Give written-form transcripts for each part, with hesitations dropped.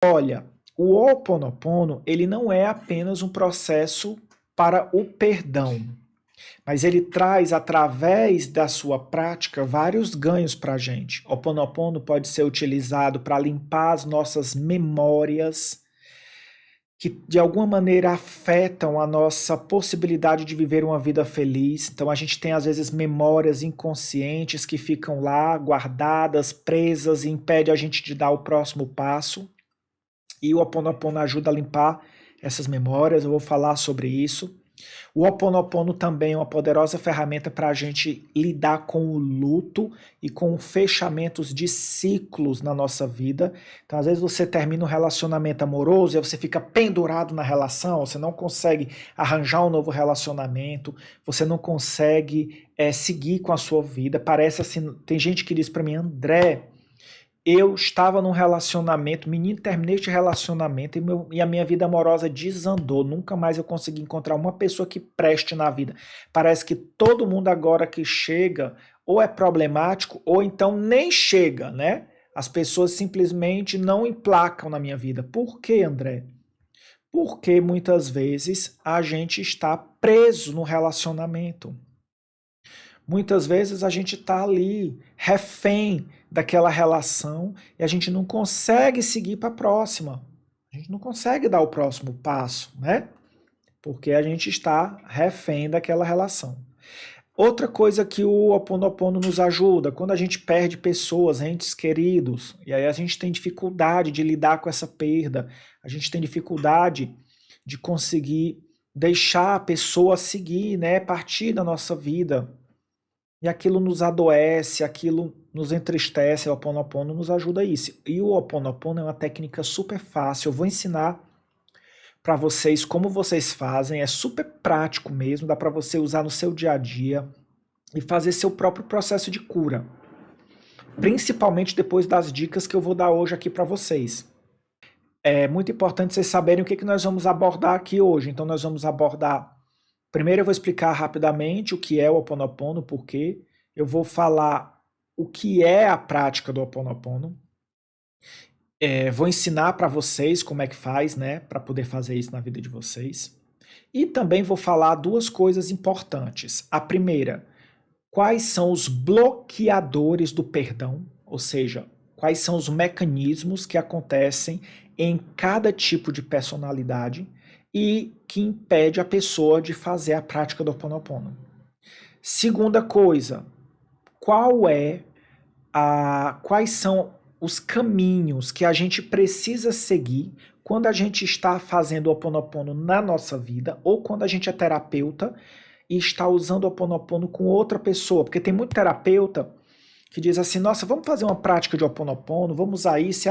Olha, o Ho'oponopono, ele não é apenas um processo para o perdão, mas ele traz, através da sua prática, vários ganhos para a gente. O Ho'oponopono pode ser utilizado para limpar as nossas memórias, que de alguma maneira afetam a nossa possibilidade de viver uma vida feliz. Então a gente tem às vezes memórias inconscientes que ficam lá guardadas, presas e impede a gente de dar o próximo passo. E o Ho Oponopono ajuda a limpar essas memórias, eu vou falar sobre isso. O Ho Oponopono também é uma poderosa ferramenta para a gente lidar com o luto e com fechamentos de ciclos na nossa vida. Então, às vezes você termina um relacionamento amoroso e você fica pendurado na relação, você não consegue arranjar um novo relacionamento, você não consegue seguir com a sua vida. Parece assim, tem gente que diz para mim, André, eu estava num relacionamento, menino, terminei este relacionamento e a minha vida amorosa desandou. Nunca mais eu consegui encontrar uma pessoa que preste na vida. Parece que todo mundo agora que chega ou é problemático ou então nem chega, né? As pessoas simplesmente não emplacam na minha vida. Por quê, André? Porque muitas vezes a gente está preso no relacionamento. Muitas vezes a gente está ali, refém daquela relação, e a gente não consegue seguir para a próxima. A gente não consegue dar o próximo passo, né? Porque a gente está refém daquela relação. Outra coisa que o Ho Oponopono nos ajuda, quando a gente perde pessoas, entes queridos, e aí a gente tem dificuldade de lidar com essa perda, a gente tem dificuldade de conseguir deixar a pessoa seguir, né, partir da nossa vida. E aquilo nos adoece, aquilo nos entristece, o Ho Oponopono nos ajuda a isso. E o Ho Oponopono é uma técnica super fácil, eu vou ensinar para vocês como vocês fazem, é super prático mesmo, dá para você usar no seu dia a dia e fazer seu próprio processo de cura. Principalmente depois das dicas que eu vou dar hoje aqui para vocês. É muito importante vocês saberem o que nós vamos abordar aqui hoje. Então nós vamos abordar. Primeiro eu vou explicar rapidamente o que é o Ho Oponopono, por quê. Eu vou falar o que é a prática do Ho Oponopono. Vou ensinar para vocês como é que faz, né, para poder fazer isso na vida de vocês. E também vou falar duas coisas importantes. A primeira, quais são os bloqueadores do perdão, ou seja, quais são os mecanismos que acontecem em cada tipo de personalidade e que impede a pessoa de fazer a prática do Ho Oponopono. Segunda coisa, quais são os caminhos que a gente precisa seguir quando a gente está fazendo o Ho Oponopono na nossa vida ou quando a gente é terapeuta e está usando o Ho Oponopono com outra pessoa, porque tem muito terapeuta que diz assim, nossa, vamos fazer uma prática de Ho Oponopono, vamos usar isso, e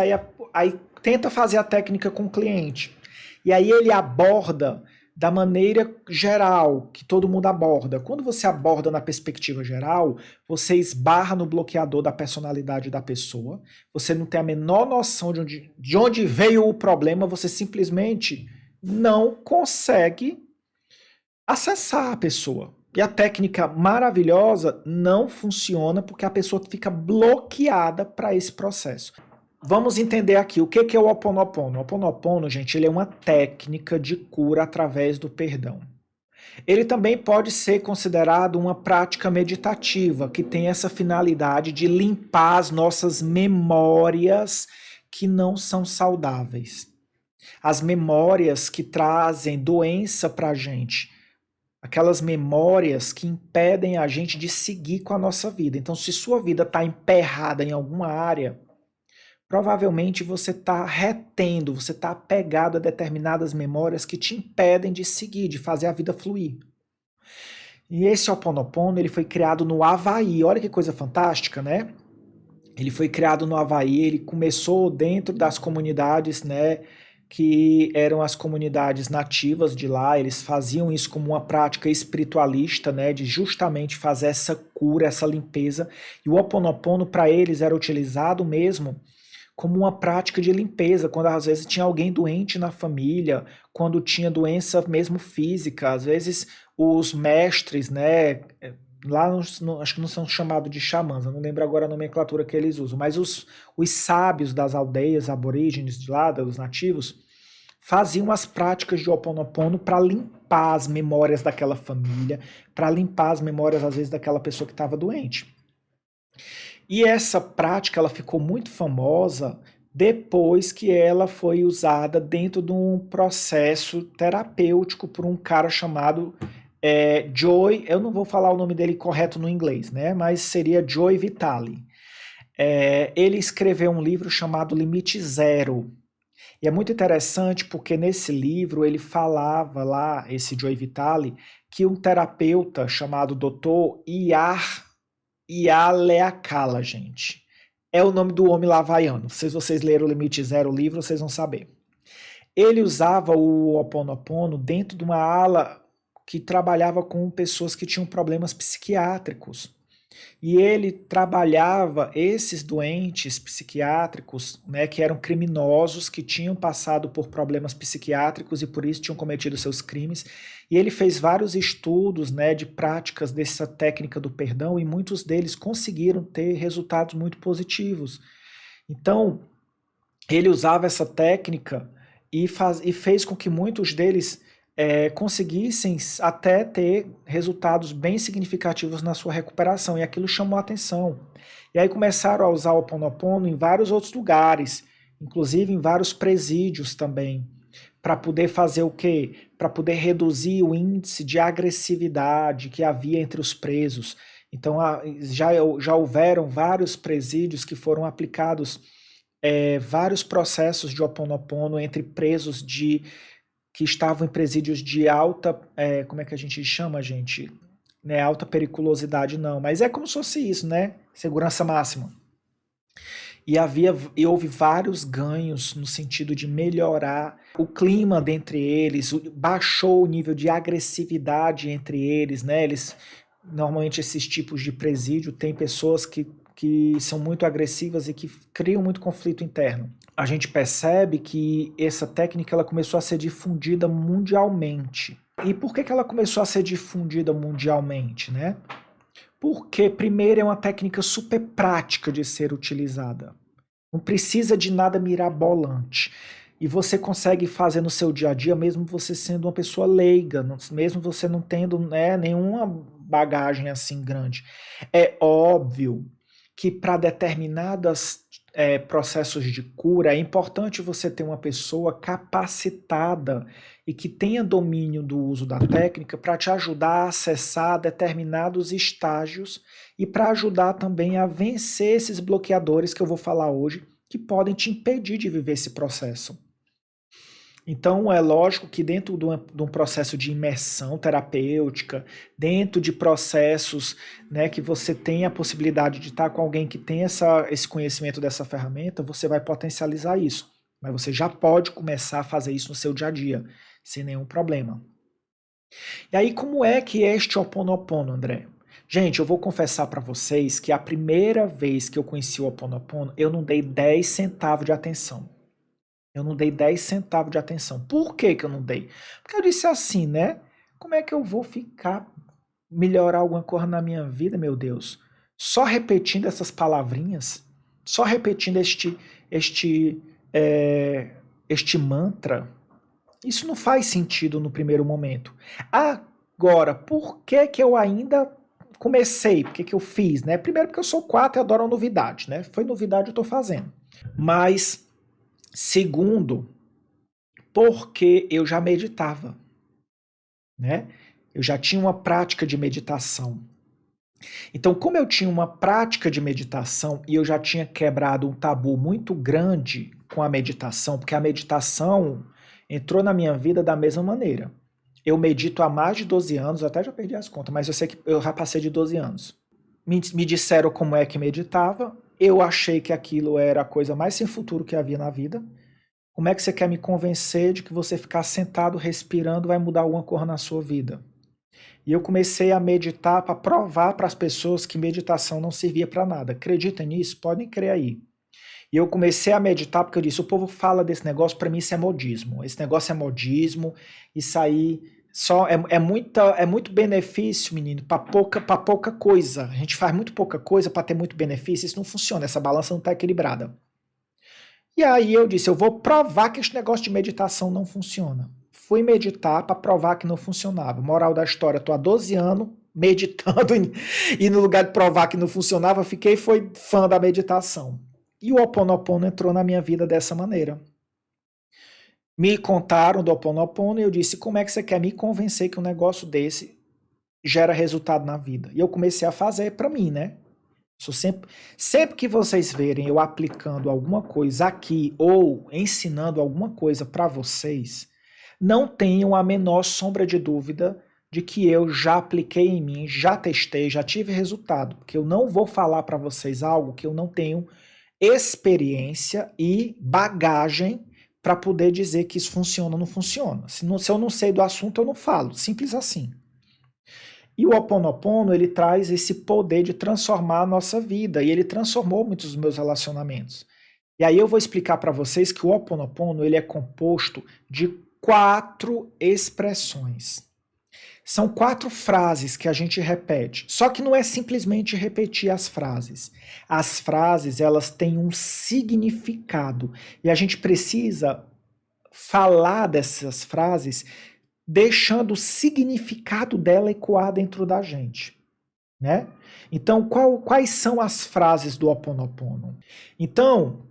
aí tenta fazer a técnica com o cliente. E aí ele aborda da maneira geral, que todo mundo aborda. Quando você aborda na perspectiva geral, você esbarra no bloqueador da personalidade da pessoa, você não tem a menor noção de onde veio o problema, você simplesmente não consegue acessar a pessoa. E a técnica maravilhosa não funciona porque a pessoa fica bloqueada para esse processo. Vamos entender aqui o que é o Ho Oponopono. O Ho Oponopono, gente, ele é uma técnica de cura através do perdão. Ele também pode ser considerado uma prática meditativa, que tem essa finalidade de limpar as nossas memórias que não são saudáveis. As memórias que trazem doença para a gente. Aquelas memórias que impedem a gente de seguir com a nossa vida. Então, se sua vida está emperrada em alguma área, provavelmente você está retendo, você está apegado a determinadas memórias que te impedem de seguir, de fazer a vida fluir. E esse Ho Oponopono, ele foi criado no Havaí. Olha que coisa fantástica, né? Ele foi criado no Havaí, ele começou dentro das comunidades, né, que eram as comunidades nativas de lá, eles faziam isso como uma prática espiritualista, né, de justamente fazer essa cura, essa limpeza. E o Ho Oponopono para eles era utilizado mesmo como uma prática de limpeza, quando às vezes tinha alguém doente na família, quando tinha doença mesmo física, às vezes os mestres, né, lá acho que não são chamados de xamãs, eu não lembro agora a nomenclatura que eles usam, mas os sábios das aldeias aborígenes de lá, dos nativos, faziam as práticas de Ho Oponopono para limpar as memórias daquela família, para limpar as memórias, às vezes, daquela pessoa que estava doente. E essa prática ela ficou muito famosa depois que ela foi usada dentro de um processo terapêutico por um cara chamado Joy, eu não vou falar o nome dele correto no inglês, né? Mas seria Joy Vitale. Ele escreveu um livro chamado Limite Zero. E é muito interessante porque nesse livro ele falava lá, esse Joy Vitale, que um terapeuta chamado Dr. Ialeakala, gente. É o nome do homem lá havaiano. Se vocês leram o Limite Zero, o livro, vocês vão saber. Ele usava o Ho Oponopono dentro de uma ala que trabalhava com pessoas que tinham problemas psiquiátricos. E ele trabalhava esses doentes psiquiátricos, né, que eram criminosos, que tinham passado por problemas psiquiátricos e por isso tinham cometido seus crimes. E ele fez vários estudos, né, de práticas dessa técnica do perdão e muitos deles conseguiram ter resultados muito positivos. Então, ele usava essa técnica e fez com que muitos deles conseguissem até ter resultados bem significativos na sua recuperação, e aquilo chamou a atenção. E aí começaram a usar o Ho Oponopono em vários outros lugares, inclusive em vários presídios também, para poder fazer o quê? Para poder reduzir o índice de agressividade que havia entre os presos. Então já houveram vários presídios que foram aplicados vários processos de Ho Oponopono entre presos que estavam em presídios de alta, como é que a gente chama, gente? Né, alta periculosidade não, mas é como se fosse isso, né? Segurança máxima. E houve vários ganhos no sentido de melhorar o clima dentre eles, baixou o nível de agressividade entre eles, né? Normalmente esses tipos de presídio tem pessoas que são muito agressivas e que criam muito conflito interno. A gente percebe que essa técnica ela começou a ser difundida mundialmente. E por que ela começou a ser difundida mundialmente, né? Porque, primeiro, é uma técnica super prática de ser utilizada. Não precisa de nada mirabolante. E você consegue fazer no seu dia a dia, mesmo você sendo uma pessoa leiga, mesmo você não tendo, né, nenhuma bagagem assim grande. É óbvio que para determinados processos de cura é importante você ter uma pessoa capacitada e que tenha domínio do uso da técnica para te ajudar a acessar determinados estágios e para ajudar também a vencer esses bloqueadores que eu vou falar hoje, que podem te impedir de viver esse processo. Então, é lógico que dentro de um processo de imersão terapêutica, dentro de processos, né, que você tem a possibilidade de estar com alguém que tem esse conhecimento dessa ferramenta, você vai potencializar isso. Mas você já pode começar a fazer isso no seu dia a dia, sem nenhum problema. E aí, como é que é este Ho Oponopono, André? Gente, eu vou confessar para vocês que a primeira vez que eu conheci o Ho Oponopono, eu não dei 10 centavos de atenção. Eu não dei 10 centavos de atenção. Por que que eu não dei? Porque eu disse assim, né? Como é que eu vou melhorar alguma coisa na minha vida, meu Deus? Só repetindo essas palavrinhas? Só repetindo este mantra? Isso não faz sentido no primeiro momento. Agora, por que que eu ainda comecei? Por que que eu fiz, né? Primeiro porque eu sou 4 e adoro novidade, né? Foi novidade, eu tô fazendo. Mas segundo, porque eu já meditava, né? Eu já tinha uma prática de meditação. Então, como eu tinha uma prática de meditação e eu já tinha quebrado um tabu muito grande com a meditação, porque a meditação entrou na minha vida da mesma maneira. Eu medito há mais de 12 anos, eu até já perdi as contas, mas eu sei que eu já passei de 12 anos. Me disseram como é que meditava, eu achei que aquilo era a coisa mais sem futuro que havia na vida. Como é que você quer me convencer de que você ficar sentado respirando vai mudar alguma coisa na sua vida? E eu comecei a meditar para provar para as pessoas que meditação não servia para nada. Acreditem nisso? Podem crer aí. E eu comecei a meditar porque eu disse, o povo fala desse negócio, para mim isso é modismo. Esse negócio é modismo, isso aí Só é muito benefício, menino, para pouca coisa. A gente faz muito pouca coisa para ter muito benefício. Isso não funciona, essa balança não está equilibrada. E aí eu disse, eu vou provar que esse negócio de meditação não funciona. Fui meditar para provar que não funcionava. Moral da história, estou há 12 anos meditando e no lugar de provar que não funcionava, foi fã da meditação. E o Ho Oponopono entrou na minha vida dessa maneira. Me contaram do Ho Oponopono e eu disse, como é que você quer me convencer que um negócio desse gera resultado na vida? E eu comecei a fazer para mim, né? Sempre que vocês verem eu aplicando alguma coisa aqui ou ensinando alguma coisa para vocês, não tenham a menor sombra de dúvida de que eu já apliquei em mim, já testei, já tive resultado, porque eu não vou falar para vocês algo que eu não tenho experiência e bagagem para poder dizer que isso funciona ou não funciona. Se eu não sei do assunto, eu não falo, simples assim. E o Ho Oponopono, ele traz esse poder de transformar a nossa vida, e ele transformou muitos dos meus relacionamentos. E aí eu vou explicar para vocês que o Ho Oponopono, ele é composto de 4 expressões. São 4 frases que a gente repete. Só que não é simplesmente repetir as frases. As frases, elas têm um significado. E a gente precisa falar dessas frases deixando o significado dela ecoar dentro da gente, né? Então, quais são as frases do Ho Oponopono? Então,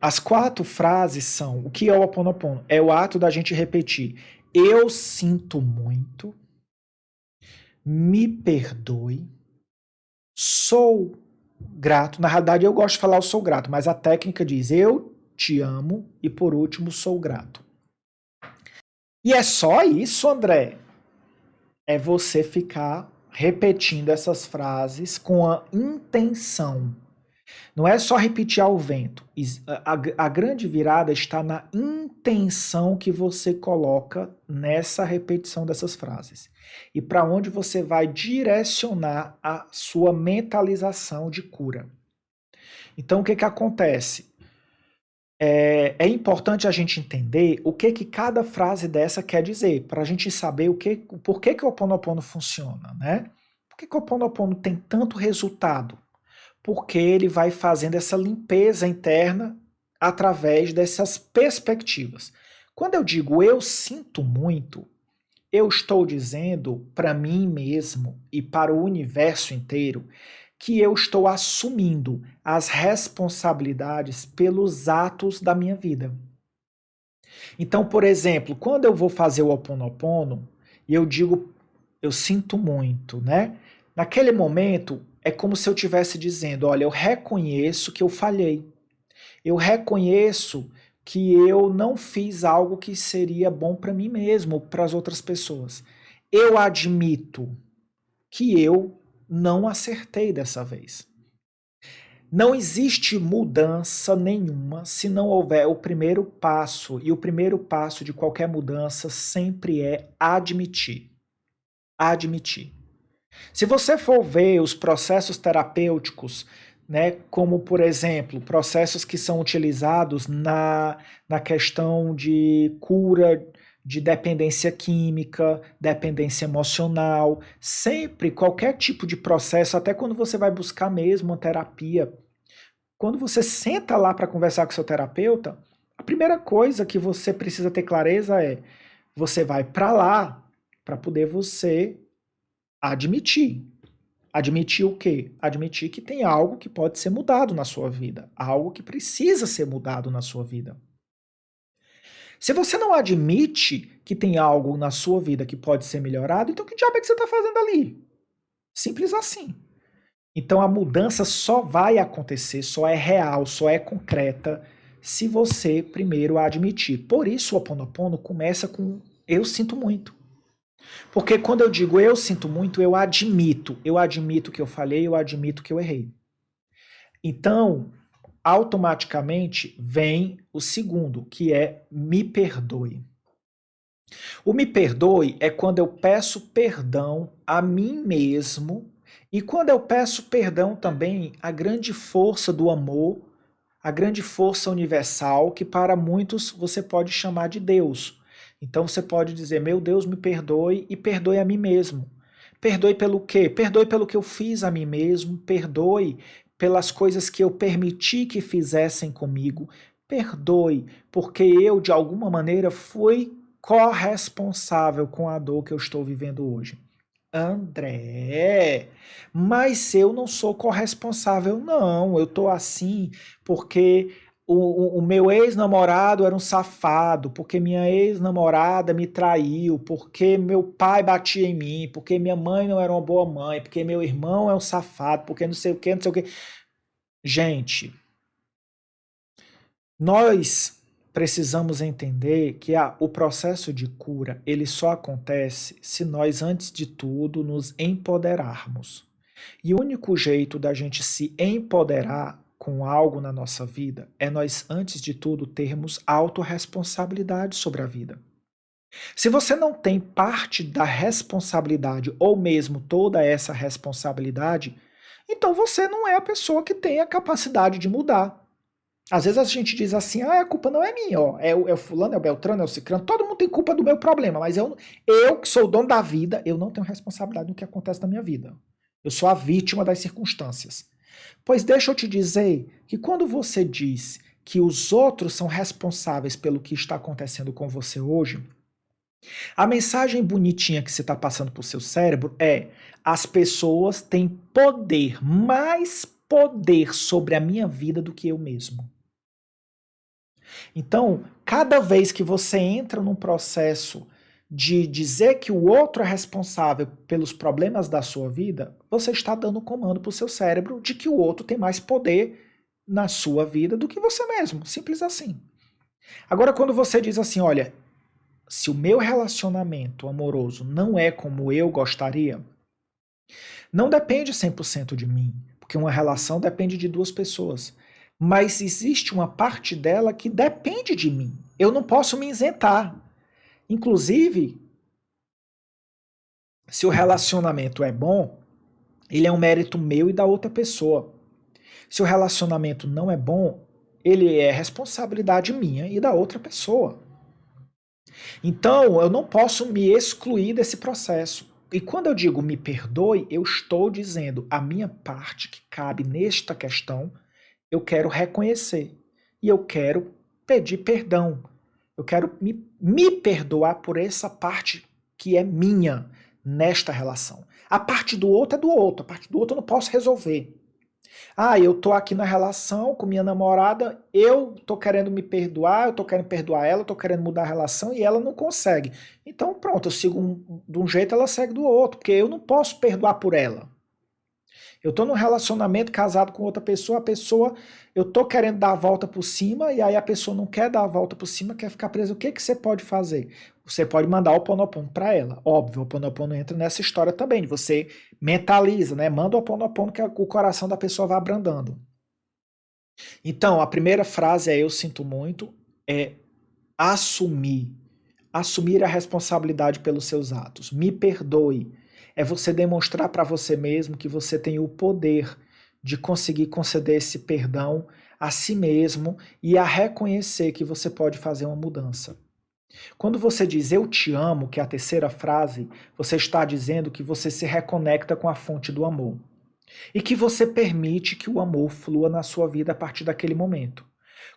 as 4 frases são, o que é o Ho Oponopono? É o ato da gente repetir, eu sinto muito, me perdoe, sou grato. Na realidade, eu gosto de falar eu sou grato, mas a técnica diz eu te amo e, por último, sou grato. E é só isso, André? É você ficar repetindo essas frases com a intenção. Não é só repetir ao vento. A grande virada está na intenção que você coloca nessa repetição dessas frases. E para onde você vai direcionar a sua mentalização de cura. Então, o que acontece? É importante a gente entender o que cada frase dessa quer dizer, para a gente saber por que o Ho Oponopono funciona, né? Por que o Ho Oponopono tem tanto resultado? Porque ele vai fazendo essa limpeza interna através dessas perspectivas. Quando eu digo eu sinto muito, eu estou dizendo para mim mesmo e para o universo inteiro que eu estou assumindo as responsabilidades pelos atos da minha vida. Então, por exemplo, quando eu vou fazer o Ho Oponopono e eu digo, eu sinto muito, né? Naquele momento, é como se eu estivesse dizendo, olha, eu reconheço que eu falhei. Eu reconheço que eu não fiz algo que seria bom para mim mesmo ou para as outras pessoas. Eu admito que eu não acertei dessa vez. Não existe mudança nenhuma se não houver o primeiro passo, e o primeiro passo de qualquer mudança sempre é admitir. Admitir. Se você for ver os processos terapêuticos, né, como, por exemplo, processos que são utilizados na questão de cura de dependência química, dependência emocional, sempre, qualquer tipo de processo, até quando você vai buscar mesmo uma terapia, quando você senta lá para conversar com seu terapeuta, a primeira coisa que você precisa ter clareza é, você vai para lá para poder você admitir. Admitir o quê? Admitir que tem algo que pode ser mudado na sua vida, algo que precisa ser mudado na sua vida. Se você não admite que tem algo na sua vida que pode ser melhorado, então que diabo é que você está fazendo ali? Simples assim. Então a mudança só vai acontecer, só é real, só é concreta, se você primeiro a admitir. Por isso o Ho Oponopono começa com eu sinto muito. Porque quando eu digo eu sinto muito, eu admito que eu falhei, eu admito que eu errei. Então, automaticamente vem o segundo, que é me perdoe. O me perdoe é quando eu peço perdão a mim mesmo e quando eu peço perdão também à grande força do amor, a grande força universal que para muitos você pode chamar de Deus. Então você pode dizer, meu Deus, me perdoe e perdoe a mim mesmo. Perdoe pelo quê? Perdoe pelo que eu fiz a mim mesmo, perdoe pelas coisas que eu permiti que fizessem comigo, perdoe porque eu, de alguma maneira, fui corresponsável com a dor que eu estou vivendo hoje. André, mas eu não sou corresponsável, não. Eu tô assim porque o meu ex-namorado era um safado, porque minha ex-namorada me traiu, porque meu pai batia em mim, porque minha mãe não era uma boa mãe, porque meu irmão é um safado, porque não sei o que, não sei o que. Gente, nós precisamos entender que o processo de cura ele só acontece se nós, antes de tudo, nos empoderarmos. E o único jeito da gente se empoderar com algo na nossa vida é nós, antes de tudo, termos autorresponsabilidade sobre a vida. Se você não tem parte da responsabilidade ou mesmo toda essa responsabilidade, então você não é a pessoa que tem a capacidade de mudar. Às vezes a gente diz assim, a culpa não é minha, ó, é o fulano, é o Beltrano, é o Cicrano, todo mundo tem culpa do meu problema, mas eu que sou o dono da vida, eu não tenho responsabilidade no que acontece na minha vida. Eu sou a vítima das circunstâncias. Pois deixa eu te dizer que quando você diz que os outros são responsáveis pelo que está acontecendo com você hoje, a mensagem bonitinha que você está passando para o seu cérebro é: as pessoas têm poder, mais poder sobre a minha vida do que eu mesmo. Então, cada vez que você entra num processo de dizer que o outro é responsável pelos problemas da sua vida, você está dando comando para o seu cérebro de que o outro tem mais poder na sua vida do que você mesmo. Simples assim. Agora, quando você diz assim, olha, se o meu relacionamento amoroso não é como eu gostaria, não depende 100% de mim, porque uma relação depende de duas pessoas. Mas existe uma parte dela que depende de mim. Eu não posso me isentar. Inclusive, se o relacionamento é bom, ele é um mérito meu e da outra pessoa. Se o relacionamento não é bom, ele é responsabilidade minha e da outra pessoa. Então, eu não posso me excluir desse processo. E quando eu digo me perdoe, eu estou dizendo a minha parte que cabe nesta questão, eu quero reconhecer. E eu quero pedir perdão. Eu quero me perdoar por essa parte que é minha nesta relação. A parte do outro é do outro. A parte do outro eu não posso resolver. Ah, eu tô aqui na relação com minha namorada, eu tô querendo me perdoar, eu tô querendo perdoar ela, eu tô querendo mudar a relação e ela não consegue. Então pronto, eu sigo de um jeito, ela segue do outro, porque eu não posso perdoar por ela. Eu tô num relacionamento casado com outra pessoa, a pessoa, eu tô querendo dar a volta por cima, e aí a pessoa não quer dar a volta por cima, quer ficar presa. O que que você pode fazer? Você pode mandar o Ho'oponopono para ela. Óbvio, o Ho'oponopono entra nessa história também, você mentaliza, né? Manda o Ho'oponopono que o coração da pessoa vai abrandando. Então, a primeira frase é eu sinto muito, é assumir. Assumir a responsabilidade pelos seus atos. Me perdoe. É você demonstrar para você mesmo que você tem o poder de conseguir conceder esse perdão a si mesmo e a reconhecer que você pode fazer uma mudança. Quando você diz eu te amo, que é a terceira frase, você está dizendo que você se reconecta com a fonte do amor. E que você permite que o amor flua na sua vida a partir daquele momento.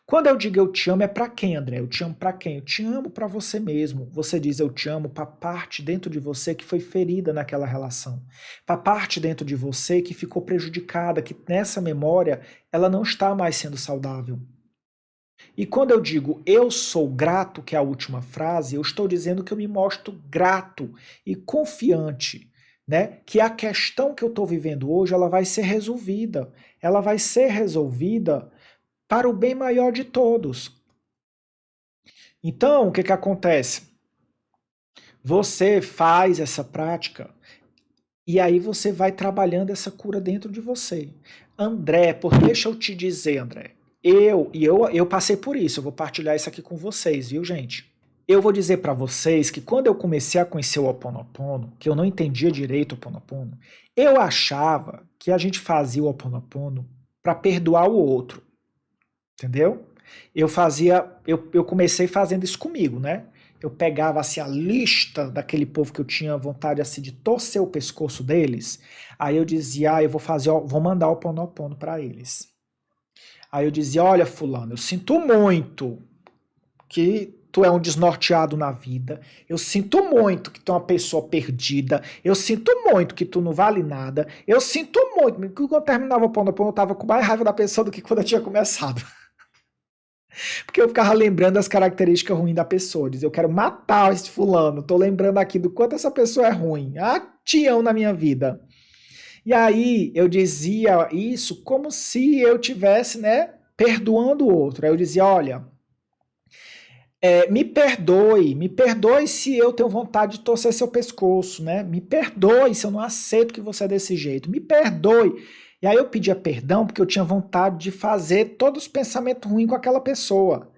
Quando eu digo eu te amo, é para quem, André? Eu te amo para quem? Eu te amo para você mesmo. Você diz eu te amo para a parte dentro de você que foi ferida naquela relação. Para a parte dentro de você que ficou prejudicada, que nessa memória ela não está mais sendo saudável. E quando eu digo eu sou grato, que é a última frase, eu estou dizendo que eu me mostro grato e confiante, né? Que a questão que eu estou vivendo hoje, ela vai ser resolvida. Ela vai ser resolvida para o bem maior de todos. Então, o que que acontece? Você faz essa prática e aí você vai trabalhando essa cura dentro de você. André, deixa eu te dizer, André, eu passei por isso, eu vou partilhar isso aqui com vocês, viu, gente? Eu vou dizer para vocês que quando eu comecei a conhecer o Ho Oponopono, que eu não entendia direito o Ho Oponopono, eu achava que a gente fazia o Ho Oponopono para perdoar o outro, entendeu? Eu comecei fazendo isso comigo, né? eu pegava assim a lista daquele povo que eu tinha vontade assim de torcer o pescoço deles. Aí eu dizia, eu vou fazer, vou mandar o Ho'oponopono para eles. Aí eu dizia, olha fulano, eu sinto muito que tu é um desnorteado na vida. Eu sinto muito que tu é uma pessoa perdida. Eu sinto muito que tu não vale nada. Eu sinto muito que quando eu terminava o Ho'oponopono eu tava com mais raiva da pessoa do que quando eu tinha começado. Porque eu ficava lembrando das características ruins da pessoa. Dizer, eu quero matar esse fulano. Tô lembrando aqui do quanto essa pessoa é ruim. Ah, tião na minha vida. E aí eu dizia isso como se eu tivesse, né, perdoando o outro. Aí eu dizia, olha, me perdoe se eu tenho vontade de torcer seu pescoço, né? Me perdoe se eu não aceito que você é desse jeito. Me perdoe. E aí eu pedia perdão porque eu tinha vontade de fazer todos os pensamentos ruins com aquela pessoa.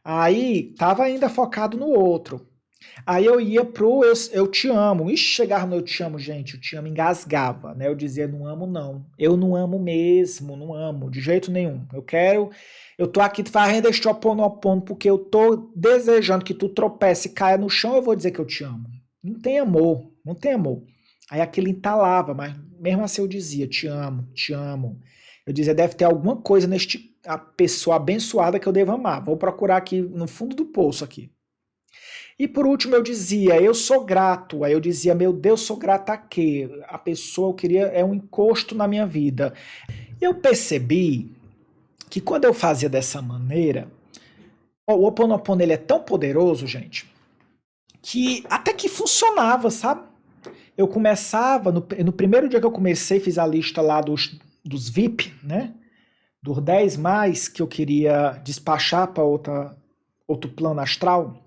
Aí tava ainda focado no outro. Aí eu ia pro eu te amo. Ixi, chegava no eu te amo, gente. Eu te amo engasgava, né? Eu dizia não amo, não. Eu não amo mesmo, não amo, de jeito nenhum. Eu tô aqui fazendo este Ho'oponopono porque eu tô desejando que tu tropece e caia no chão, eu vou dizer que eu te amo. Não tem amor, não tem amor. Aí aquele entalava, mas mesmo assim eu dizia, te amo, te amo. Eu dizia, deve ter alguma coisa neste a pessoa abençoada que eu devo amar. Vou procurar aqui no fundo do poço aqui. E por último eu dizia, eu sou grato. Aí eu dizia, meu Deus, sou grato a quê? A pessoa eu queria é um encosto na minha vida. Eu percebi que quando eu fazia dessa maneira, o Ho Oponopono ele é tão poderoso, gente, que até que funcionava, sabe? Eu começava, no primeiro dia que eu comecei, fiz a lista lá dos VIP, né? Dos 10 mais que eu queria despachar para outro plano astral.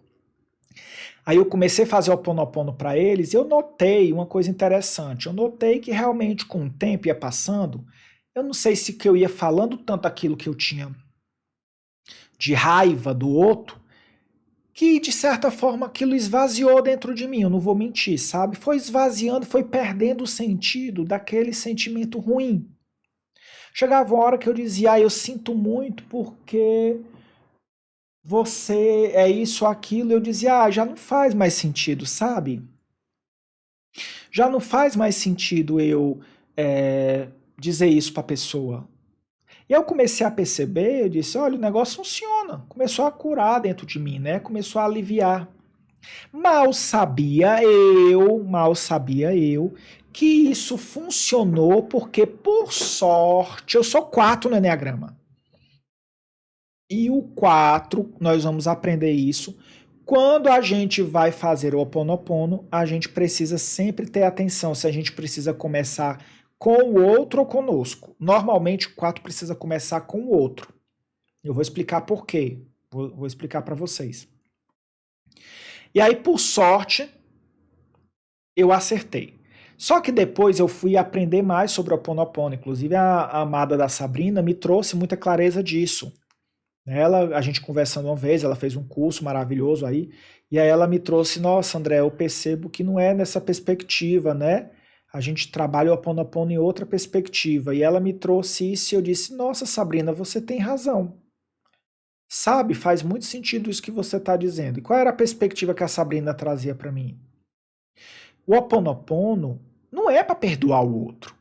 Aí eu comecei a fazer o Ho Oponopono para eles e eu notei uma coisa interessante. Eu notei que realmente com o tempo ia passando, eu não sei se que eu ia falando tanto aquilo que eu tinha de raiva do outro, que de certa forma aquilo esvaziou dentro de mim, eu não vou mentir, sabe? Foi esvaziando, foi perdendo o sentido daquele sentimento ruim. Chegava uma hora que eu dizia, eu sinto muito porque você é isso, aquilo, eu dizia, já não faz mais sentido, sabe? Já não faz mais sentido eu dizer isso para a pessoa. E eu comecei a perceber, eu disse, olha, o negócio funciona. Começou a curar dentro de mim, né? Começou a aliviar. Mal sabia eu, que isso funcionou porque, por sorte, eu sou 4 no Enneagrama. E o 4, nós vamos aprender isso. Quando a gente vai fazer o Ho Oponopono, a gente precisa sempre ter atenção se a gente precisa começar com o outro ou conosco. Normalmente o 4 precisa começar com o outro. Eu vou explicar por quê. Vou explicar para vocês. E aí, por sorte, eu acertei. Só que depois eu fui aprender mais sobre o Ho Oponopono. Inclusive, a amada da Sabrina me trouxe muita clareza disso. A gente conversando uma vez, ela fez um curso maravilhoso aí, e aí ela me trouxe, nossa, André, eu percebo que não é nessa perspectiva, né? A gente trabalha o Ho Oponopono em outra perspectiva. E ela me trouxe isso e eu disse, nossa, Sabrina, você tem razão. Sabe, faz muito sentido isso que você está dizendo. E qual era a perspectiva que a Sabrina trazia para mim? O Ho Oponopono não é para perdoar o outro.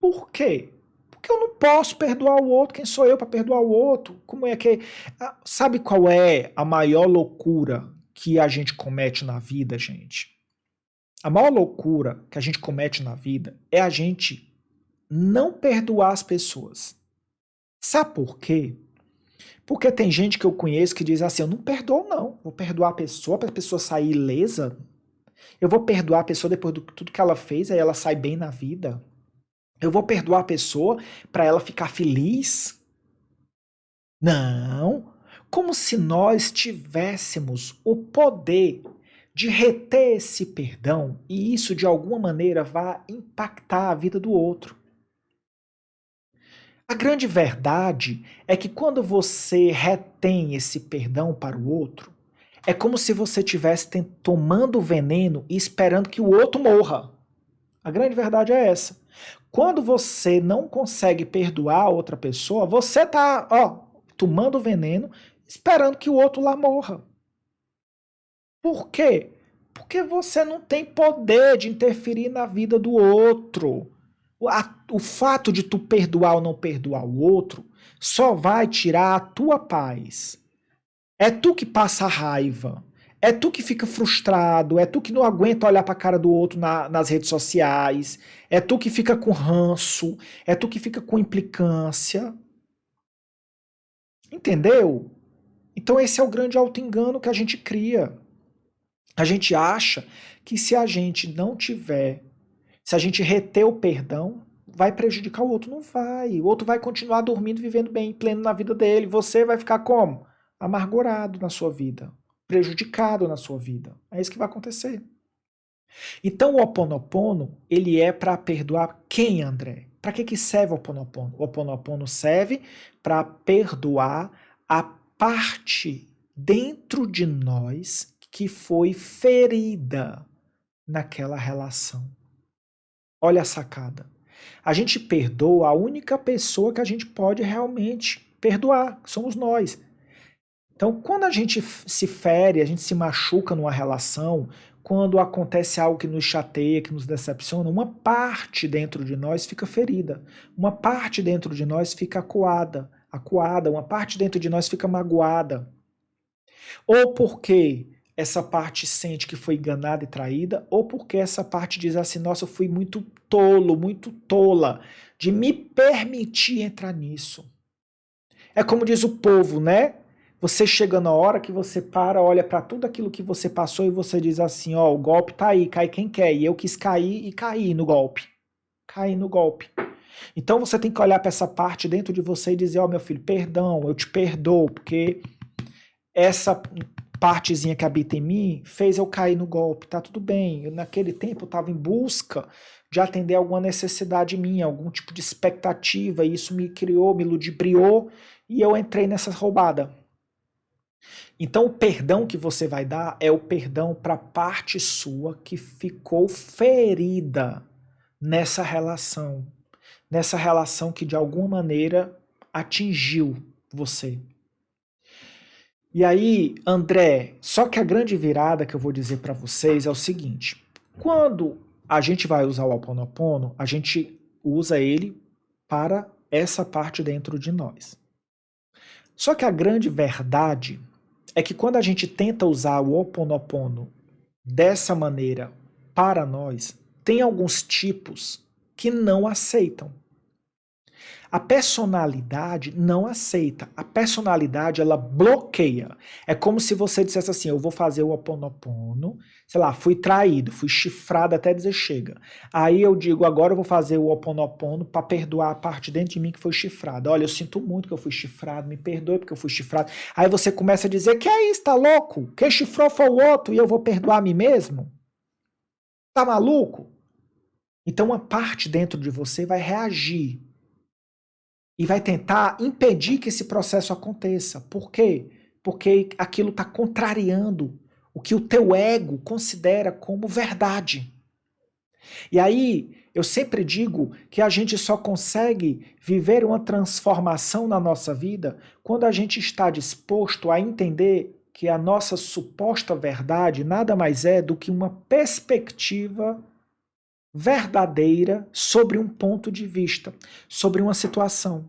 Por quê? Porque eu não posso perdoar o outro. Quem sou eu para perdoar o outro? Como é que. Sabe qual é a maior loucura que a gente comete na vida, gente? A maior loucura que a gente comete na vida é a gente não perdoar as pessoas. Sabe por quê? Porque tem gente que eu conheço que diz assim: eu não perdoo, não. Vou perdoar a pessoa para a pessoa sair ilesa. Eu vou perdoar a pessoa depois de tudo que ela fez, aí ela sai bem na vida. Eu vou perdoar a pessoa para ela ficar feliz? Não. Como se nós tivéssemos o poder de reter esse perdão e isso de alguma maneira vá impactar a vida do outro. A grande verdade é que quando você retém esse perdão para o outro, é como se você estivesse tomando veneno e esperando que o outro morra. A grande verdade é essa. Quando você não consegue perdoar a outra pessoa, você está tomando veneno esperando que o outro lá morra. Por quê? Porque você não tem poder de interferir na vida do outro. O fato de tu perdoar ou não perdoar o outro só vai tirar a tua paz. É tu que passa raiva. É tu que fica frustrado. É tu que não aguenta olhar para a cara do outro nas redes sociais. É tu que fica com ranço. É tu que fica com implicância. Entendeu? Então esse é o grande auto-engano que a gente cria. A gente acha que se a gente não tiver, se a gente reter o perdão, vai prejudicar o outro. Não vai. O outro vai continuar dormindo, vivendo bem, pleno na vida dele. Você vai ficar como? Amargurado na sua vida, prejudicado na sua vida. É isso que vai acontecer. Então o Ho Oponopono, ele é para perdoar quem, André? Para que serve o Ho Oponopono? O Ho Oponopono serve para perdoar a parte dentro de nós que foi ferida naquela relação. Olha a sacada. A gente perdoa a única pessoa que a gente pode realmente perdoar, somos nós. Então, quando a gente se fere, a gente se machuca numa relação, quando acontece algo que nos chateia, que nos decepciona, uma parte dentro de nós fica ferida, uma parte dentro de nós fica acuada, uma parte dentro de nós fica magoada. Ou porque essa parte sente que foi enganada e traída, ou porque essa parte diz assim: nossa, eu fui muito tolo, muito tola de me permitir entrar nisso. É como diz o povo, né? Você chega na hora que você para, olha para tudo aquilo que você passou e você diz assim: ó, o golpe tá aí, cai quem quer. E eu quis cair e cair no golpe. Cair no golpe. Então você tem que olhar para essa parte dentro de você e dizer: ó, meu filho, perdão, eu te perdoo, porque essa partezinha que habita em mim fez eu cair no golpe, tá tudo bem. Eu, naquele tempo eu estava em busca de atender alguma necessidade minha, algum tipo de expectativa, e isso me criou, me ludibriou, e eu entrei nessa roubada. Então o perdão que você vai dar é o perdão para a parte sua que ficou ferida nessa relação que de alguma maneira atingiu você. E aí, André, só que a grande virada que eu vou dizer para vocês é o seguinte: quando a gente vai usar o Ho Oponopono, a gente usa ele para essa parte dentro de nós. Só que a grande verdade é que quando a gente tenta usar o Ho Oponopono dessa maneira para nós, tem alguns tipos que não aceitam. A personalidade não aceita. A personalidade, ela bloqueia. É como se você dissesse assim: eu vou fazer o Ho Oponopono, sei lá, fui traído, fui chifrado até dizer chega. Aí eu digo: agora eu vou fazer o Ho Oponopono para perdoar a parte dentro de mim que foi chifrada. Olha, eu sinto muito que eu fui chifrado, me perdoe porque eu fui chifrado. Aí você começa a dizer: que é isso, tá louco? Quem chifrou foi o outro e eu vou perdoar a mim mesmo? Tá maluco? Então uma parte dentro de você vai reagir e vai tentar impedir que esse processo aconteça. Por quê? Porque aquilo está contrariando o que o teu ego considera como verdade. E aí, eu sempre digo que a gente só consegue viver uma transformação na nossa vida quando a gente está disposto a entender que a nossa suposta verdade nada mais é do que uma perspectiva verdadeira sobre um ponto de vista, sobre uma situação.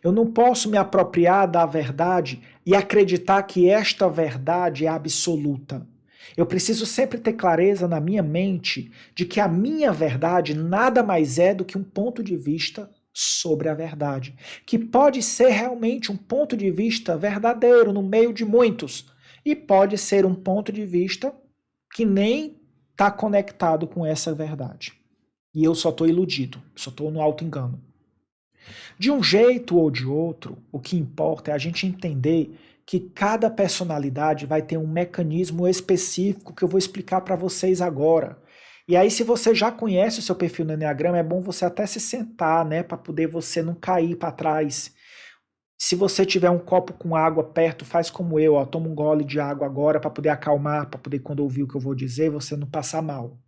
Eu não posso me apropriar da verdade e acreditar que esta verdade é absoluta. Eu preciso sempre ter clareza na minha mente de que a minha verdade nada mais é do que um ponto de vista sobre a verdade, que pode ser realmente um ponto de vista verdadeiro no meio de muitos, e pode ser um ponto de vista que nem está conectado com essa verdade. E eu só estou iludido, só estou no auto-engano. De um jeito ou de outro, o que importa é a gente entender que cada personalidade vai ter um mecanismo específico que eu vou explicar para vocês agora. E aí, se você já conhece o seu perfil no Enneagrama, é bom você até se sentar, né, para poder você não cair para trás. Se você tiver um copo com água perto, faz como eu, ó, toma um gole de água agora para poder acalmar, para poder quando ouvir o que eu vou dizer, você não passar mal.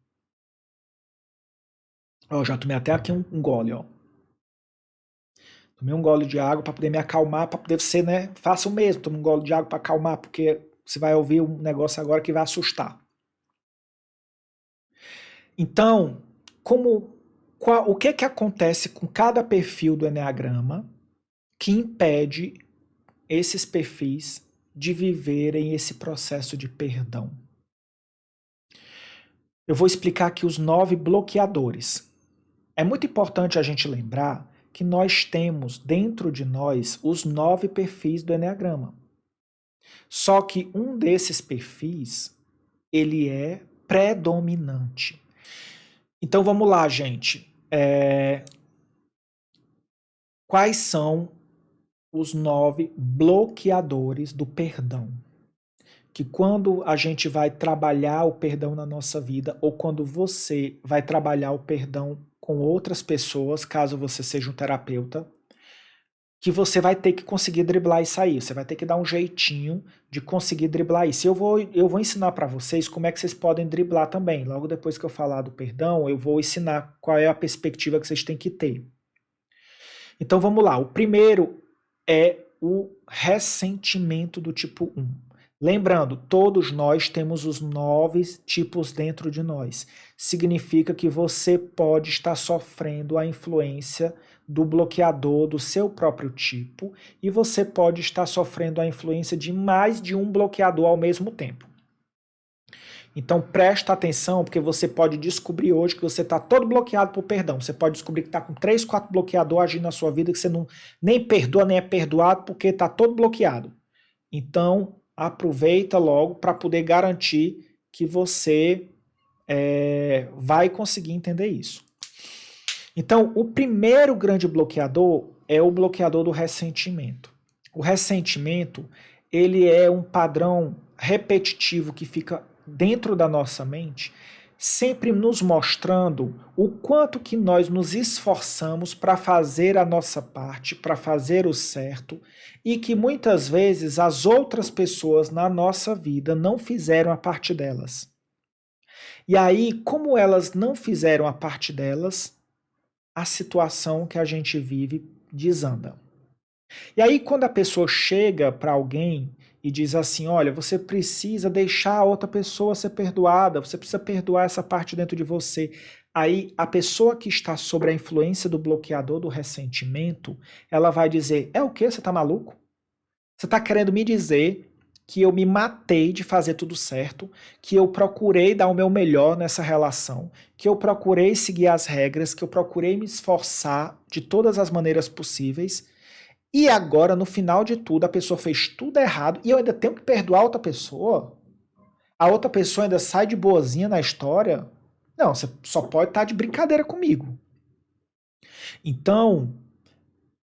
Ó, já tomei até aqui um gole, ó. Tomei um gole de água para poder me acalmar, para poder ser, né? Faça o mesmo, tome um gole de água para acalmar, porque Você vai ouvir um negócio agora que vai assustar. Então, o que acontece com cada perfil do Eneagrama que impede esses perfis de viverem esse processo de perdão? Eu vou explicar aqui os 9 bloqueadores. É muito importante a gente lembrar que nós temos dentro de nós os 9 perfis do Eneagrama. Só que um desses perfis, ele é predominante. Então vamos lá, gente. Quais são os 9 bloqueadores do perdão? Que quando a gente vai trabalhar o perdão na nossa vida, ou quando você vai trabalhar o perdão com outras pessoas, caso você seja um terapeuta, que você vai ter que conseguir driblar isso aí. Você vai ter que dar um jeitinho de conseguir driblar isso. Eu vou ensinar para vocês como é que vocês podem driblar também. Logo depois que eu falar do perdão, eu vou ensinar qual é a perspectiva que vocês têm que ter. Então vamos lá. O primeiro é o ressentimento do tipo 1. Lembrando, todos nós temos os 9 tipos dentro de nós. Significa que você pode estar sofrendo a influência do bloqueador do seu próprio tipo e você pode estar sofrendo a influência de mais de um bloqueador ao mesmo tempo. Então presta atenção, porque você pode descobrir hoje que você está todo bloqueado por perdão. Você pode descobrir que está com 3, 4 bloqueadores agindo na sua vida que você não nem perdoa, nem é perdoado, porque está todo bloqueado. Então aproveita logo para poder garantir que você vai conseguir entender isso. Então, o primeiro grande bloqueador é o bloqueador do ressentimento. O ressentimento, ele é um padrão repetitivo que fica dentro da nossa mente, sempre nos mostrando o quanto que nós nos esforçamos para fazer a nossa parte, para fazer o certo, e que muitas vezes as outras pessoas na nossa vida não fizeram a parte delas. E aí, como elas não fizeram a parte delas, a situação que a gente vive desanda. E aí, quando a pessoa chega para alguém e diz assim: olha, você precisa deixar a outra pessoa ser perdoada, você precisa perdoar essa parte dentro de você. Aí, a pessoa que está sob a influência do bloqueador do ressentimento, ela vai dizer: é o quê? Você está maluco? Você está querendo me dizer que eu me matei de fazer tudo certo, que eu procurei dar o meu melhor nessa relação, que eu procurei seguir as regras, que eu procurei me esforçar de todas as maneiras possíveis, e agora, no final de tudo, a pessoa fez tudo errado e eu ainda tenho que perdoar a outra pessoa? A outra pessoa ainda sai de boazinha na história? Não, você só pode estar de brincadeira comigo. Então,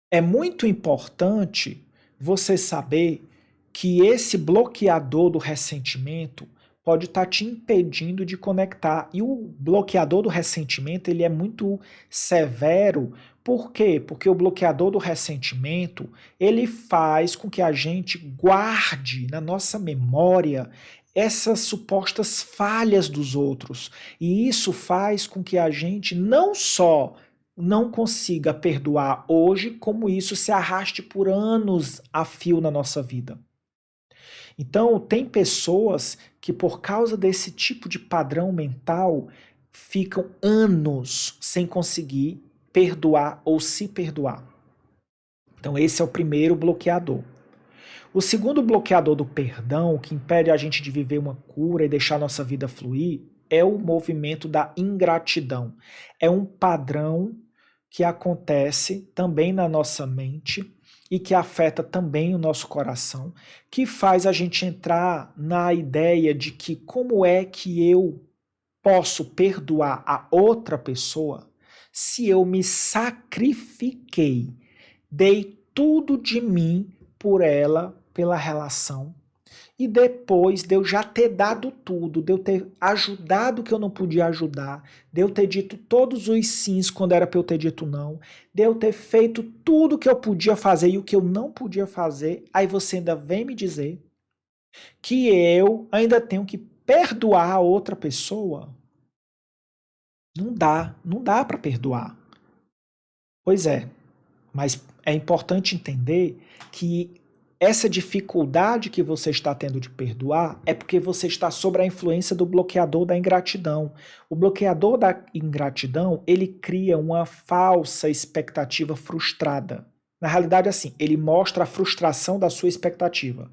é muito importante você saber que esse bloqueador do ressentimento pode estar te impedindo de conectar. E o bloqueador do ressentimento, ele é muito severo. Por quê? Porque o bloqueador do ressentimento, ele faz com que a gente guarde na nossa memória essas supostas falhas dos outros. E isso faz com que a gente não só não consiga perdoar hoje, como isso se arraste por anos a fio na nossa vida. Então, tem pessoas que, por causa desse tipo de padrão mental, ficam anos sem conseguir perdoar ou se perdoar. Então, esse é o primeiro bloqueador. O segundo bloqueador do perdão, que impede a gente de viver uma cura e deixar a nossa vida fluir, é o movimento da ingratidão. É um padrão que acontece também na nossa mente e que afeta também o nosso coração, que faz a gente entrar na ideia de que como é que eu posso perdoar a outra pessoa se eu me sacrifiquei, dei tudo de mim por ela, pela relação, e depois de eu já ter dado tudo, de eu ter ajudado o que eu não podia ajudar, de eu ter dito todos os sims quando era para eu ter dito não, de eu ter feito tudo o que eu podia fazer e o que eu não podia fazer, aí você ainda vem me dizer que eu ainda tenho que perdoar a outra pessoa? Não dá para perdoar. Pois é, mas é importante entender que essa dificuldade que você está tendo de perdoar é porque você está sob a influência do bloqueador da ingratidão. O bloqueador da ingratidão, ele cria uma falsa expectativa frustrada. Na realidade, assim, ele mostra a frustração da sua expectativa.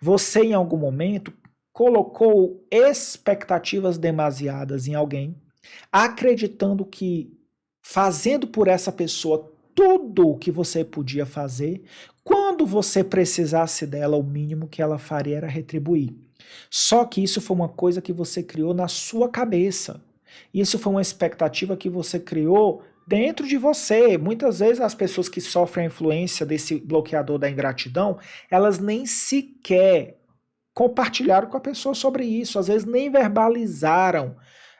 Você, em algum momento, colocou expectativas demasiadas em alguém, acreditando que fazendo por essa pessoa tudo o que você podia fazer, quando você precisasse dela, o mínimo que ela faria era retribuir. Só que isso foi uma coisa que você criou na sua cabeça. Isso foi uma expectativa que você criou dentro de você. Muitas vezes as pessoas que sofrem a influência desse bloqueador da ingratidão, elas nem sequer compartilharam com a pessoa sobre isso, às vezes nem verbalizaram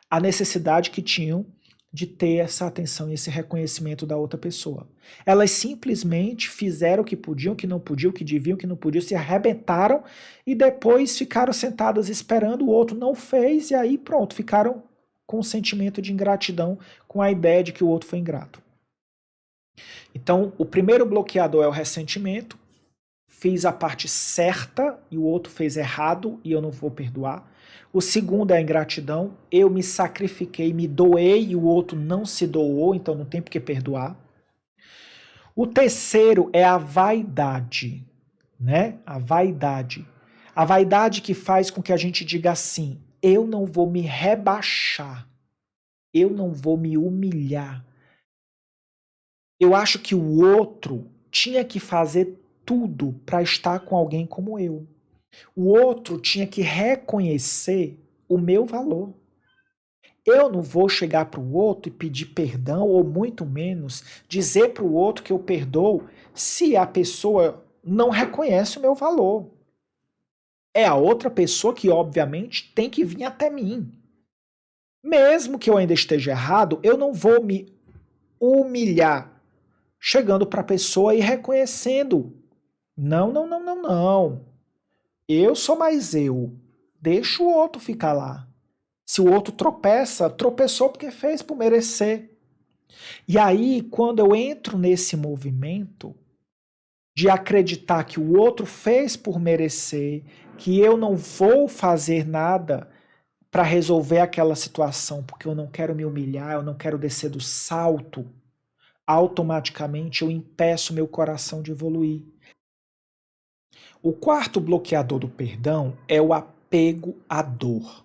a necessidade que tinham de ter essa atenção e esse reconhecimento da outra pessoa. Elas simplesmente fizeram o que podiam, o que não podiam, o que deviam, o que não podiam, se arrebentaram e depois ficaram sentadas esperando, o outro não fez e aí pronto, ficaram com um sentimento de ingratidão, com a ideia de que o outro foi ingrato. Então, o primeiro bloqueador é o ressentimento. Fiz a parte certa e o outro fez errado e eu não vou perdoar. O segundo é a ingratidão. Eu me sacrifiquei, me doei e o outro não se doou, então não tem por que perdoar. O terceiro é a vaidade, né? A vaidade. A vaidade que faz com que a gente diga assim: eu não vou me rebaixar, eu não vou me humilhar. Eu acho que o outro tinha que fazer tudo para estar com alguém como eu. O outro tinha que reconhecer o meu valor. Eu não vou chegar para o outro e pedir perdão, ou muito menos dizer para o outro que eu perdoo, se a pessoa não reconhece o meu valor. É a outra pessoa que, obviamente, tem que vir até mim. Mesmo que eu ainda esteja errado, eu não vou me humilhar chegando para a pessoa e reconhecendo. Não, não, não, não, não. Eu sou mais eu. Deixa o outro ficar lá. Se o outro tropeça, tropeçou porque fez por merecer. E aí, quando eu entro nesse movimento de acreditar que o outro fez por merecer, que eu não vou fazer nada para resolver aquela situação, porque eu não quero me humilhar, eu não quero descer do salto, automaticamente eu impeço meu coração de evoluir. O quarto bloqueador do perdão é o apego à dor.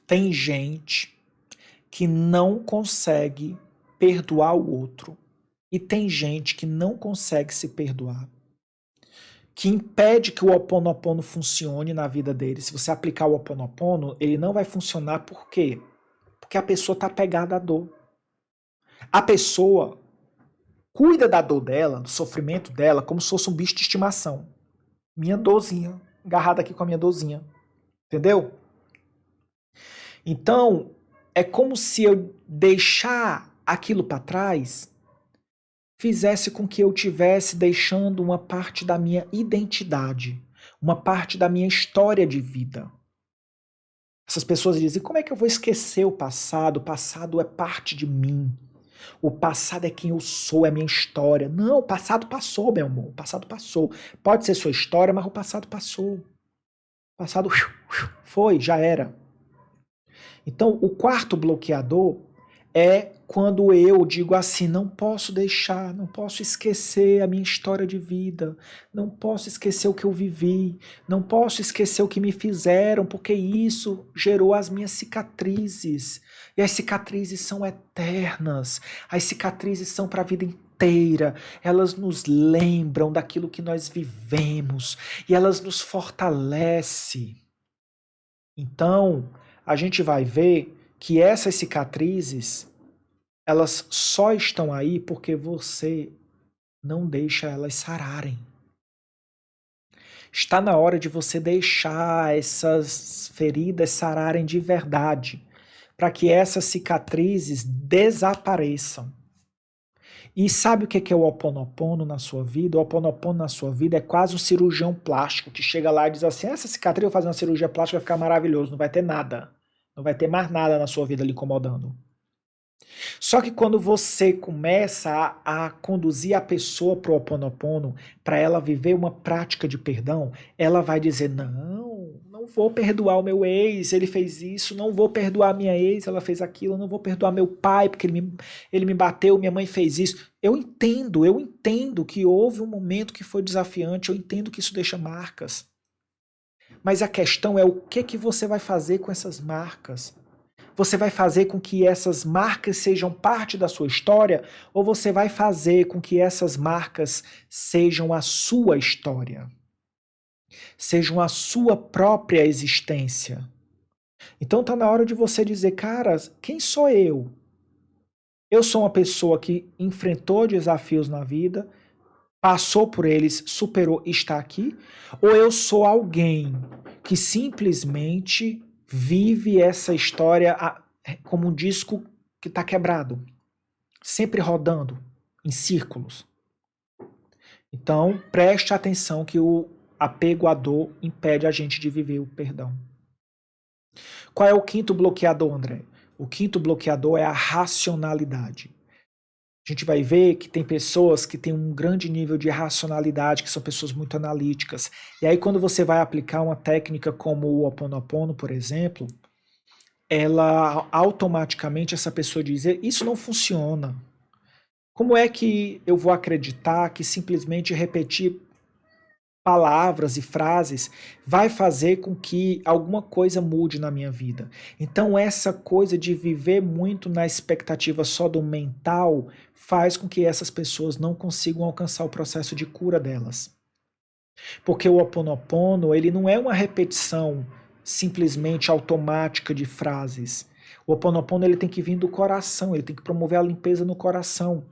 Tem gente que não consegue perdoar o outro e tem gente que não consegue se perdoar, que impede que o Ho Oponopono funcione na vida dele. Se você aplicar o Ho Oponopono, ele não vai funcionar. Por quê? Porque a pessoa está apegada à dor. A pessoa cuida da dor dela, do sofrimento dela, como se fosse um bicho de estimação. Minha dorzinha, agarrada aqui com a minha dorzinha. Entendeu? Então, é como se eu deixar aquilo para trás fizesse com que eu tivesse deixando uma parte da minha identidade, uma parte da minha história de vida. Essas pessoas dizem: como é que eu vou esquecer o passado? O passado é parte de mim. O passado é quem eu sou, é a minha história. Não, o passado passou, meu amor. O passado passou. Pode ser sua história, mas o passado passou. O passado foi, já era. Então, o quarto bloqueador é quando eu digo assim: não posso deixar, não posso esquecer a minha história de vida, não posso esquecer o que eu vivi, não posso esquecer o que me fizeram, porque isso gerou as minhas cicatrizes. E as cicatrizes são eternas, as cicatrizes são para a vida inteira, elas nos lembram daquilo que nós vivemos e elas nos fortalecem. Então, a gente vai ver que essas cicatrizes, elas só estão aí porque você não deixa elas sararem. Está na hora de você deixar essas feridas sararem de verdade, para que essas cicatrizes desapareçam. E sabe o que é o Ho Oponopono na sua vida? O Ho Oponopono na sua vida é quase um cirurgião plástico que chega lá e diz assim: essa cicatriz eu vou fazer uma cirurgia plástica, vai ficar maravilhoso, não vai ter nada. Não vai ter mais nada na sua vida lhe incomodando. Só que quando você começa a conduzir a pessoa para o Ho oponopono, para ela viver uma prática de perdão, ela vai dizer: não, não vou perdoar o meu ex, ele fez isso, não vou perdoar minha ex, ela fez aquilo, não vou perdoar meu pai, porque ele me bateu, minha mãe fez isso. Eu entendo que houve um momento que foi desafiante, eu entendo que isso deixa marcas. Mas a questão é o que você vai fazer com essas marcas. Você vai fazer com que essas marcas sejam parte da sua história ou você vai fazer com que essas marcas sejam a sua história? Sejam a sua própria existência? Então tá na hora de você dizer, cara, quem sou eu? Eu sou uma pessoa que enfrentou desafios na vida, passou por eles, superou e está aqui? Ou eu sou alguém que simplesmente vive essa história como um disco que está quebrado, sempre rodando em círculos? Então, preste atenção que o apego à dor impede a gente de viver o perdão. Qual é o quinto bloqueador, André? O quinto bloqueador é a racionalidade. A gente vai ver que tem pessoas que têm um grande nível de racionalidade, que são pessoas muito analíticas. E aí, quando você vai aplicar uma técnica como o Ho oponopono, por exemplo, ela automaticamente, essa pessoa diz, isso não funciona. Como é que eu vou acreditar que simplesmente repetir palavras e frases vai fazer com que alguma coisa mude na minha vida? Então essa coisa de viver muito na expectativa só do mental faz com que essas pessoas não consigam alcançar o processo de cura delas. Porque o Ho oponopono, ele não é uma repetição simplesmente automática de frases. O Ho oponopono, ele tem que vir do coração, ele tem que promover a limpeza no coração.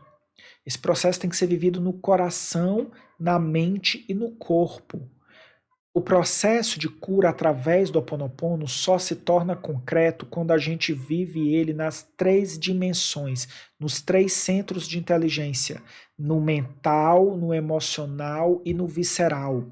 Esse processo tem que ser vivido no coração, na mente e no corpo. O processo de cura através do Ho oponopono só se torna concreto quando a gente vive ele nas três dimensões, nos três centros de inteligência, no mental, no emocional e no visceral.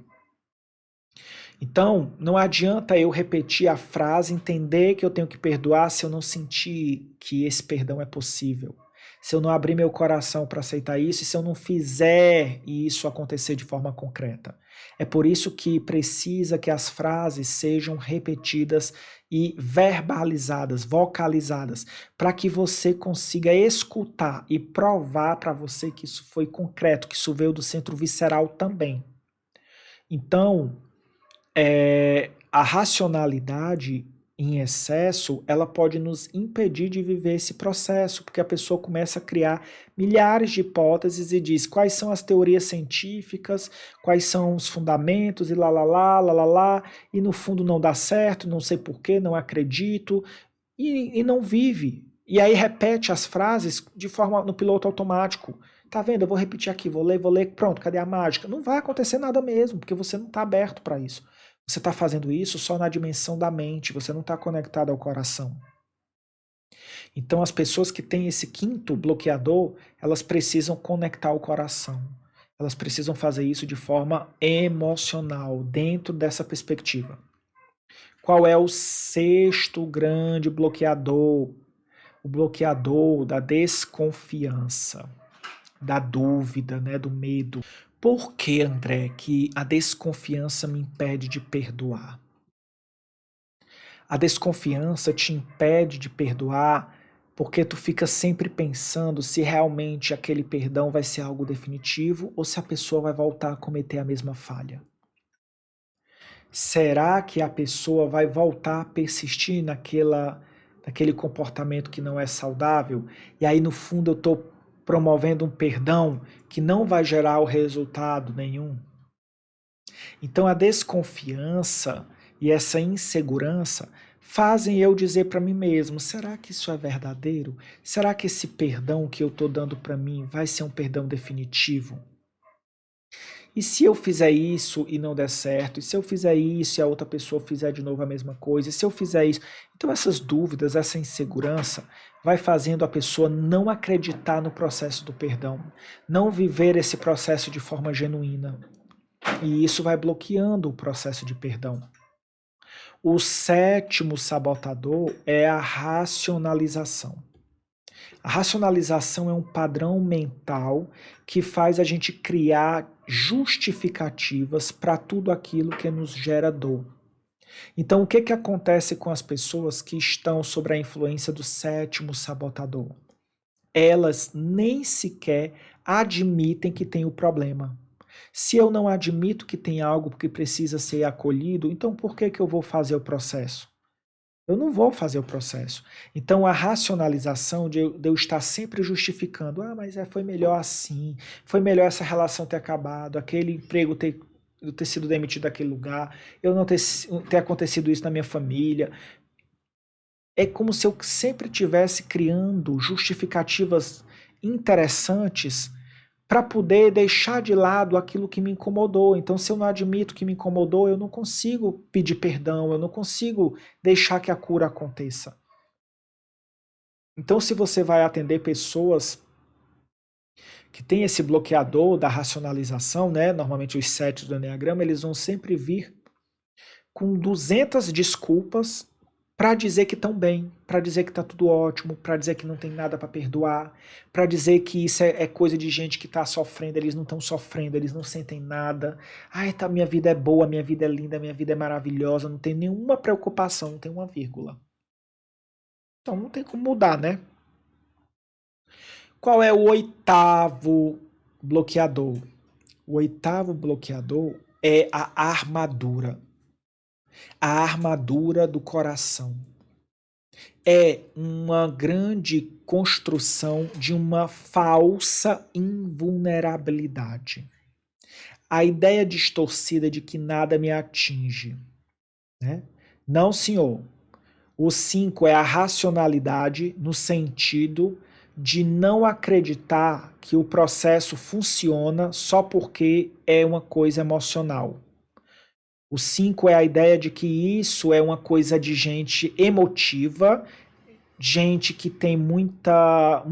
Então, não adianta eu repetir a frase, entender que eu tenho que perdoar se eu não sentir que esse perdão é possível. Se eu não abrir meu coração para aceitar isso e se eu não fizer isso acontecer de forma concreta. É por isso que precisa que as frases sejam repetidas e verbalizadas, vocalizadas, para que você consiga escutar e provar para você que isso foi concreto, que isso veio do centro visceral também. Então, a racionalidade em excesso, ela pode nos impedir de viver esse processo, porque a pessoa começa a criar milhares de hipóteses e diz quais são as teorias científicas, quais são os fundamentos e lá, e no fundo não dá certo, não sei porquê, não acredito, e não vive. E aí repete as frases de forma no piloto automático. Tá vendo? Eu vou repetir aqui, vou ler, pronto, cadê a mágica? Não vai acontecer nada mesmo, porque você não está aberto para isso. Você está fazendo isso só na dimensão da mente, você não está conectado ao coração. Então, as pessoas que têm esse quinto bloqueador, elas precisam conectar o coração. Elas precisam fazer isso de forma emocional, dentro dessa perspectiva. Qual é o sexto grande bloqueador? O bloqueador da desconfiança, da dúvida, né, do medo. Por que, André, que a desconfiança me impede de perdoar? A desconfiança te impede de perdoar porque tu fica sempre pensando se realmente aquele perdão vai ser algo definitivo ou se a pessoa vai voltar a cometer a mesma falha. Será que a pessoa vai voltar a persistir naquele comportamento que não é saudável? E aí, no fundo, eu estou promovendo um perdão que não vai gerar o resultado nenhum? Então, a desconfiança e essa insegurança fazem eu dizer para mim mesmo: será que isso é verdadeiro? Será que esse perdão que eu estou dando para mim vai ser um perdão definitivo? E se eu fizer isso e não der certo? E se eu fizer isso e a outra pessoa fizer de novo a mesma coisa? E se eu fizer isso? Então essas dúvidas, essa insegurança vai fazendo a pessoa não acreditar no processo do perdão, não viver esse processo de forma genuína. E isso vai bloqueando o processo de perdão. O sétimo sabotador é a racionalização. A racionalização é um padrão mental que faz a gente criar justificativas para tudo aquilo que nos gera dor. Então, o que, que acontece com as pessoas que estão sob a influência do sétimo sabotador? Elas nem sequer admitem que tem o problema. Se eu não admito que tem algo que precisa ser acolhido, então por que, que eu vou fazer o processo? Eu não vou fazer o processo. Então, a racionalização de eu estar sempre justificando, mas foi melhor assim, foi melhor essa relação ter acabado, aquele emprego eu ter sido demitido daquele lugar, eu não ter acontecido isso na minha família. É como se eu sempre estivesse criando justificativas interessantes para poder deixar de lado aquilo que me incomodou. Então, se eu não admito que me incomodou, eu não consigo pedir perdão, eu não consigo deixar que a cura aconteça. Então, se você vai atender pessoas que têm esse bloqueador da racionalização, né? Normalmente os 7 do Enneagrama, eles vão sempre vir com 200 desculpas para dizer que estão bem, para dizer que está tudo ótimo, para dizer que não tem nada para perdoar, para dizer que isso é coisa de gente que está sofrendo, eles não estão sofrendo, eles não sentem nada. Tá, minha vida é boa, minha vida é linda, minha vida é maravilhosa, não tem nenhuma preocupação, não tem uma vírgula. Então não tem como mudar, né? Qual é o 8º bloqueador? O 8º bloqueador é a armadura. A armadura do coração. É uma grande construção de uma falsa invulnerabilidade. A ideia distorcida de que nada me atinge. Né? Não, senhor. O 5 é a racionalidade no sentido de não acreditar que o processo funciona só porque é uma coisa emocional. O 5 é a ideia de que isso é uma coisa de gente emotiva, gente que tem muita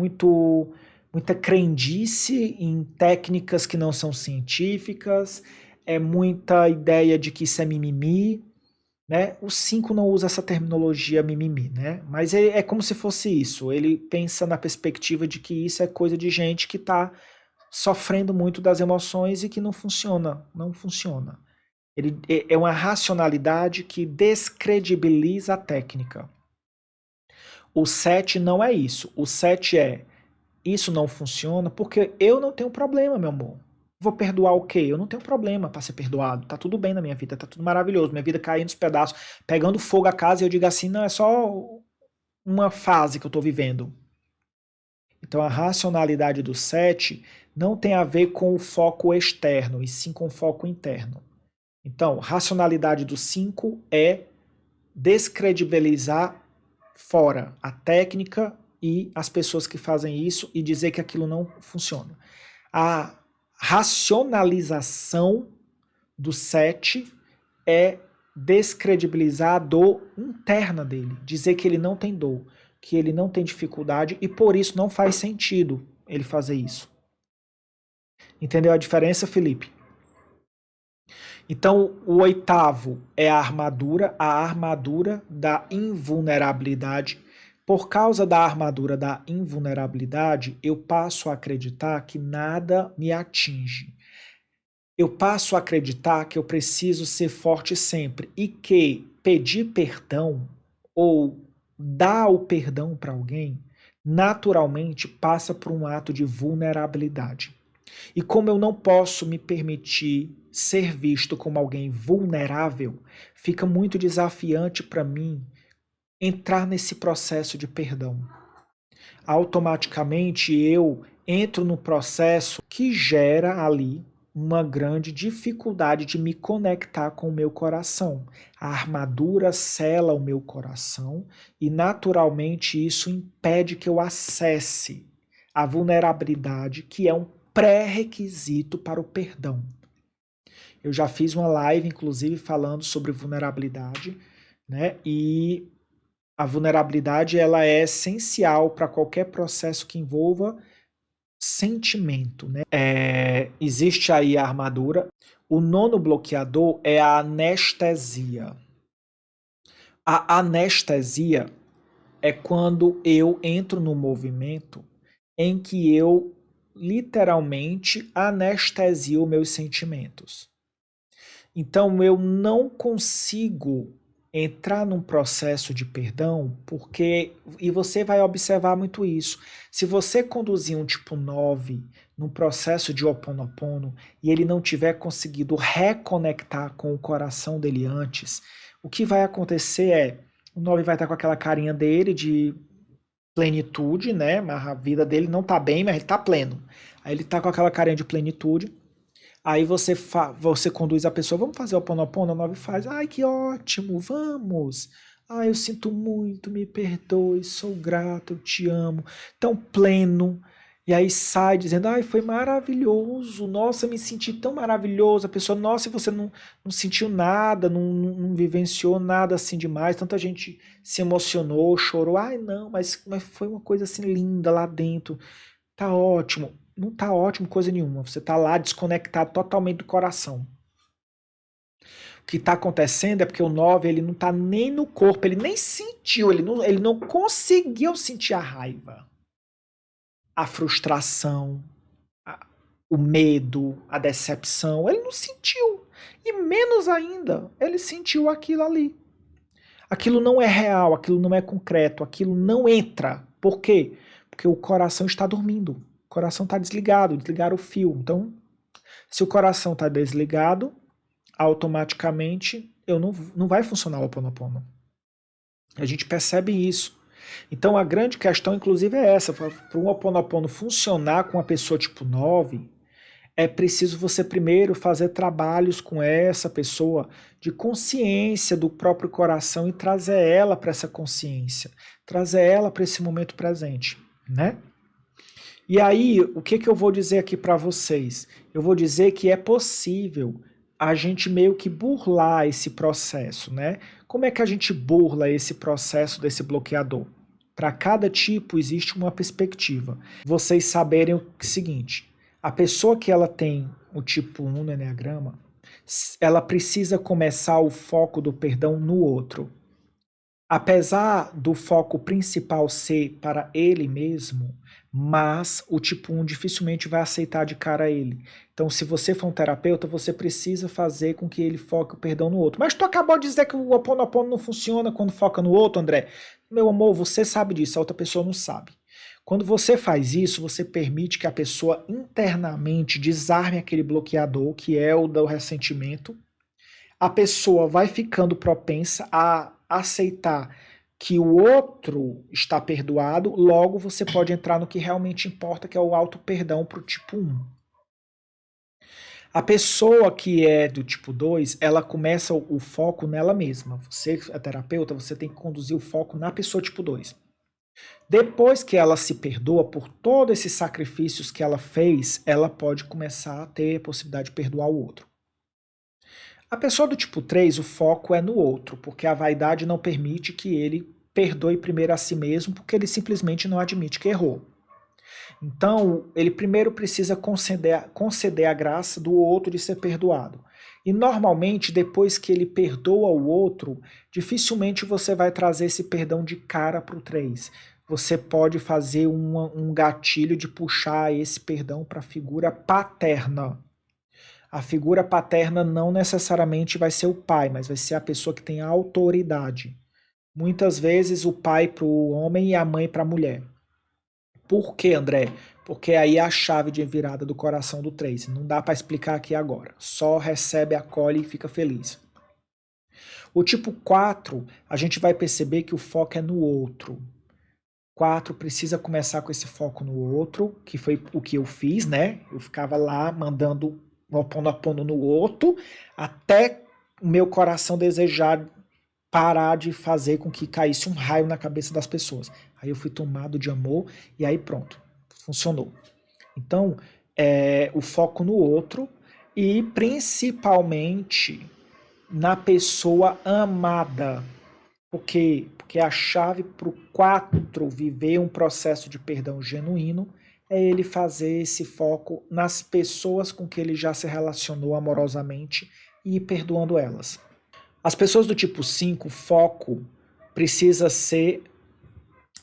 crendice em técnicas que não são científicas, é muita ideia de que isso é mimimi, né? O 5 não usa essa terminologia mimimi, né? Mas é como se fosse isso. Ele pensa na perspectiva de que isso é coisa de gente que está sofrendo muito das emoções e que não funciona, não funciona. Ele é uma racionalidade que descredibiliza a técnica. O 7 não é isso. O 7 é, isso não funciona porque eu não tenho problema, meu amor. Vou perdoar o quê? Eu não tenho problema para ser perdoado. Tá tudo bem na minha vida, tá tudo maravilhoso. Minha vida caindo nos pedaços, pegando fogo a casa e eu digo assim, não, é só uma fase que eu tô vivendo. Então a racionalidade do 7 não tem a ver com o foco externo, e sim com o foco interno. Então, racionalidade do 5 é descredibilizar fora a técnica e as pessoas que fazem isso e dizer que aquilo não funciona. A racionalização do 7 é descredibilizar a dor interna dele, dizer que ele não tem dor, que ele não tem dificuldade e por isso não faz sentido ele fazer isso. Entendeu a diferença, Felipe? Então, o 8º é a armadura da invulnerabilidade. Por causa da armadura da invulnerabilidade, eu passo a acreditar que nada me atinge. Eu passo a acreditar que eu preciso ser forte sempre e que pedir perdão ou dar o perdão para alguém naturalmente passa por um ato de vulnerabilidade. E como eu não posso me permitir ser visto como alguém vulnerável, fica muito desafiante para mim entrar nesse processo de perdão. Automaticamente eu entro no processo que gera ali uma grande dificuldade de me conectar com o meu coração. A armadura sela o meu coração e naturalmente isso impede que eu acesse a vulnerabilidade, que é um pré-requisito para o perdão. Eu já fiz uma live, inclusive, falando sobre vulnerabilidade, né? E a vulnerabilidade ela é essencial para qualquer processo que envolva sentimento, né? Existe aí a armadura. O 9º bloqueador é a anestesia. A anestesia é quando eu entro no movimento em que eu literalmente anestesio meus sentimentos. Então eu não consigo entrar num processo de perdão, porque, e você vai observar muito isso, se você conduzir um tipo 9 num processo de Ho'oponopono e ele não tiver conseguido reconectar com o coração dele antes, o que vai acontecer é, o 9 vai estar com aquela carinha dele de plenitude, né? A vida dele não tá bem, mas ele tá pleno. Aí ele tá com aquela carinha de plenitude. Aí você conduz a pessoa, vamos fazer o Ho'oponopono? A 9 faz, ai que ótimo, vamos. Ai, eu sinto muito, me perdoe, sou grato, eu te amo. Tão pleno. E aí sai dizendo, ai, foi maravilhoso, nossa, me senti tão maravilhoso. A pessoa, nossa, e você não sentiu nada, não vivenciou nada assim demais. Tanta gente se emocionou, chorou. Ai, não, mas foi uma coisa assim linda lá dentro. Tá ótimo. Não tá ótimo coisa nenhuma. Você tá lá desconectado totalmente do coração. O que tá acontecendo é porque o 9 ele não tá nem no corpo, ele nem sentiu, ele não conseguiu sentir a raiva, a frustração, o medo, a decepção. Ele não sentiu. E menos ainda, ele sentiu aquilo ali. Aquilo não é real, aquilo não é concreto, aquilo não entra. Por quê? Porque o coração está dormindo. O coração está desligado, desligaram o fio. Então, se o coração está desligado, automaticamente não vai funcionar o Ho Oponopono. A gente percebe isso. Então, a grande questão, inclusive, é essa. Para um Ho Oponopono funcionar com uma pessoa tipo 9, é preciso você primeiro fazer trabalhos com essa pessoa de consciência do próprio coração e trazer ela para essa consciência, trazer ela para esse momento presente, né? E aí, o que eu vou dizer aqui para vocês? Eu vou dizer que é possível a gente meio que burlar esse processo, né? Como é que a gente burla esse processo desse bloqueador? Para cada tipo existe uma perspectiva. Vocês saberem o seguinte, a pessoa que ela tem o tipo 1 no Eneagrama, ela precisa começar o foco do perdão no outro. Apesar do foco principal ser para ele mesmo, mas o tipo 1 dificilmente vai aceitar de cara ele. Então, se você for um terapeuta, você precisa fazer com que ele foque o perdão no outro. Mas tu acabou de dizer que o Ho Oponopono não funciona quando foca no outro, André. Meu amor, você sabe disso, a outra pessoa não sabe. Quando você faz isso, você permite que a pessoa internamente desarme aquele bloqueador, que é o do ressentimento. A pessoa vai ficando propensa a aceitar que o outro está perdoado, logo você pode entrar no que realmente importa, que é o auto-perdão para o tipo 1. A pessoa que é do tipo 2, ela começa o foco nela mesma. Você é terapeuta, você tem que conduzir o foco na pessoa tipo 2. Depois que ela se perdoa por todos esses sacrifícios que ela fez, ela pode começar a ter a possibilidade de perdoar o outro. A pessoa do tipo 3, o foco é no outro, porque a vaidade não permite que ele perdoe primeiro a si mesmo, porque ele simplesmente não admite que errou. Então, ele primeiro precisa conceder a graça do outro de ser perdoado. E normalmente, depois que ele perdoa o outro, dificilmente você vai trazer esse perdão de cara para o 3. Você pode fazer um gatilho de puxar esse perdão para a figura paterna. A figura paterna não necessariamente vai ser o pai, mas vai ser a pessoa que tem a autoridade. Muitas vezes o pai para o homem e a mãe para a mulher. Por que, André? Porque aí é a chave de virada do coração do 3. Não dá para explicar aqui agora. Só recebe, acolhe e fica feliz. O tipo 4, a gente vai perceber que o foco é no outro. 4 precisa começar com esse foco no outro, que foi o que eu fiz, né? Eu ficava lá mandando Ho Oponopono no outro, até o meu coração desejar parar de fazer com que caísse um raio na cabeça das pessoas. Aí eu fui tomado de amor e aí pronto, funcionou. Então, o foco no outro e principalmente na pessoa amada. Por quê? Porque a chave para o 4 viver um processo de perdão genuíno é ele fazer esse foco nas pessoas com que ele já se relacionou amorosamente e ir perdoando elas. As pessoas do tipo 5, o foco precisa ser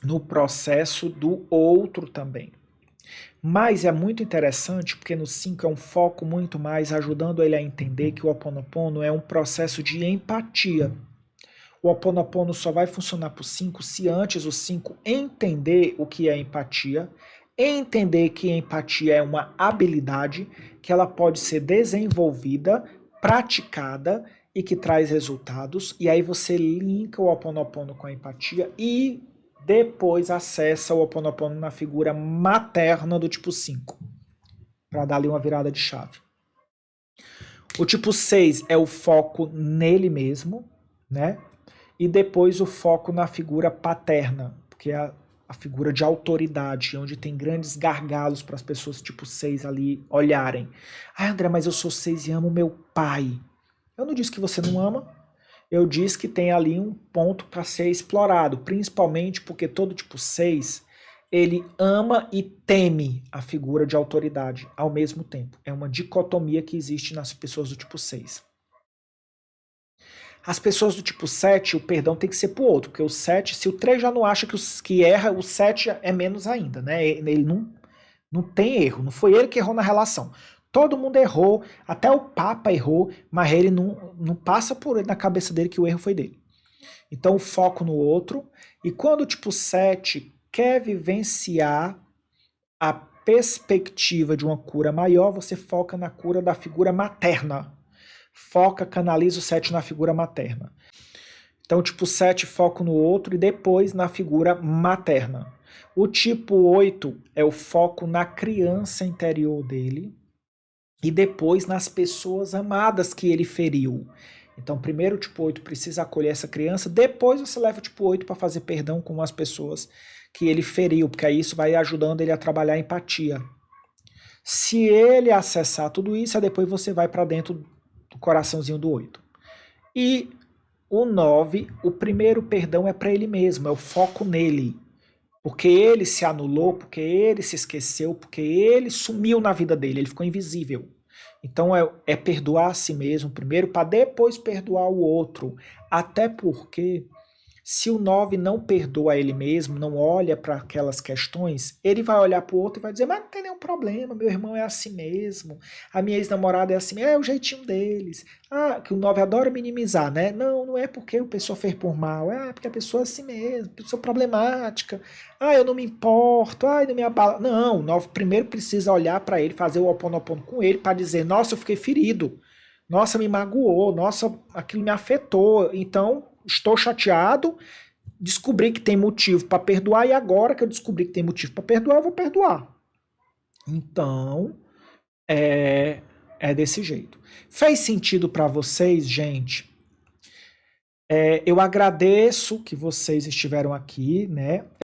no processo do outro também. Mas é muito interessante porque no 5 é um foco muito mais ajudando ele a entender que o Ho Oponopono é um processo de empatia. O Ho Oponopono só vai funcionar para o 5 se antes o 5 entender o que é empatia, entender que empatia é uma habilidade que ela pode ser desenvolvida, praticada e que traz resultados, e aí você linka o Ho Oponopono com a empatia e depois acessa o Ho Oponopono na figura materna do tipo 5, para dar ali uma virada de chave. O tipo 6 é o foco nele mesmo, né? E depois o foco na figura paterna, que é a figura de autoridade, onde tem grandes gargalos para as pessoas tipo 6 ali olharem. Ah, André, mas eu sou 6 e amo meu pai. Eu não disse que você não ama, eu disse que tem ali um ponto para ser explorado, principalmente porque todo tipo 6, ele ama e teme a figura de autoridade ao mesmo tempo. É uma dicotomia que existe nas pessoas do tipo 6. As pessoas do tipo 7, o perdão tem que ser pro outro, porque o 7, se o 3 já não acha que erra, o 7 é menos ainda, né? Ele não tem erro, não foi ele que errou na relação. Todo mundo errou, até o Papa errou, mas ele não passa por ele na cabeça dele que o erro foi dele. Então, o foco no outro. E quando o tipo 7 quer vivenciar a perspectiva de uma cura maior, você foca na cura da figura materna. Foca, canaliza o 7 na figura materna. Então, tipo 7, foco no outro e depois na figura materna. O tipo 8 é o foco na criança interior dele e depois nas pessoas amadas que ele feriu. Então, primeiro o tipo 8 precisa acolher essa criança, depois você leva o tipo 8 para fazer perdão com as pessoas que ele feriu, porque aí isso vai ajudando ele a trabalhar a empatia. Se ele acessar tudo isso, aí depois você vai para dentro do coraçãozinho do 8. E o 9, o primeiro perdão é para ele mesmo, é o foco nele. Porque ele se anulou, porque ele se esqueceu, porque ele sumiu na vida dele, ele ficou invisível. Então é perdoar a si mesmo primeiro, para depois perdoar o outro. Até porque se o 9 não perdoa ele mesmo, não olha para aquelas questões, ele vai olhar para o outro e vai dizer, mas não tem nenhum problema, meu irmão é assim mesmo, a minha ex-namorada é assim mesmo, é o jeitinho deles. Ah, que o 9 adora minimizar, né? Não, não é porque a pessoa fez por mal, é porque a pessoa é assim mesmo, pessoa problemática. Ah, eu não me importo, ai, não me abala. Não, o 9 primeiro precisa olhar para ele, fazer o Ho Oponopono com ele, para dizer, nossa, eu fiquei ferido. Nossa, me magoou, nossa, aquilo me afetou. Então, estou chateado, descobri que tem motivo para perdoar e agora que eu descobri que tem motivo para perdoar, eu vou perdoar. Então, é desse jeito. Fez sentido para vocês, gente? Eu agradeço que vocês estiveram aqui, né?